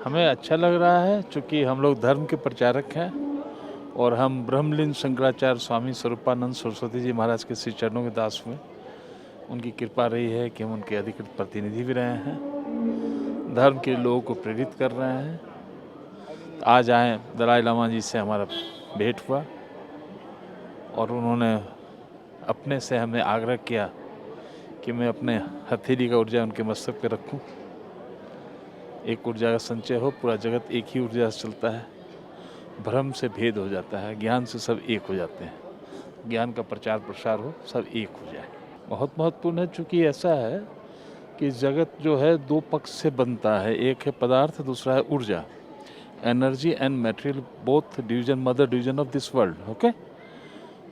हमें अच्छा लग रहा है क्योंकि हम लोग धर्म के प्रचारक हैं और हम ब्रह्मलीन शंकराचार्य स्वामी स्वरूपानंद सरस्वती जी महाराज के श्री चरणों के दास हुए। उनकी कृपा रही है कि हम उनके अधिकृत प्रतिनिधि भी रहे हैं, धर्म के लोगों को प्रेरित कर रहे हैं। आज आए दलाई लामा जी से हमारा भेंट हुआ और उन्होंने अपने से हमें आग्रह किया कि मैं अपने हथेली का ऊर्जा उनके मस्तक पे रखूं। एक ऊर्जा का संचय हो, पूरा जगत एक ही ऊर्जा से चलता है, भ्रम से भेद हो जाता है, ज्ञान से सब एक हो जाते हैं, ज्ञान का प्रचार प्रसार हो, सब एक हो जाए। बहुत महत्वपूर्ण है क्योंकि ऐसा है कि जगत जो है दो पक्ष से बनता है, एक है पदार्थ, दूसरा है ऊर्जा। Energy and material both division, mother division of this world. Okay,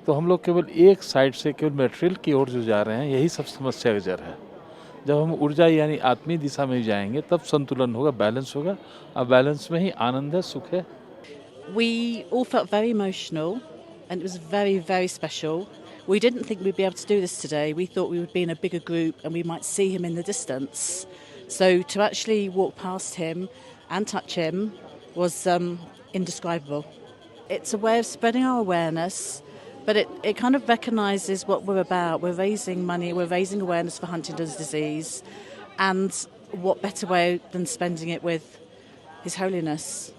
तो हम लोग केवल एक साइड से केवल मटेरियल की ओर जो जा रहे हैं, यही सब समस्या का जड़ है। जब हम ऊर्जा यानी आत्मीय दिशा में जाएंगे तब संतुलन होगा, बैलेंस होगा, और बैलेंस में ही आनंद है, सुख है। We all felt very emotional and it was very, very special. We didn't think we'd be able to do this today. We thought we would be in a bigger group and we might see him in the distance. So to actually walk past him and touch him was indescribable. It's a way of spreading our awareness, but it kind of recognises what we're about. We're raising money, we're raising awareness for Huntington's disease, and what better way than spending it with His Holiness.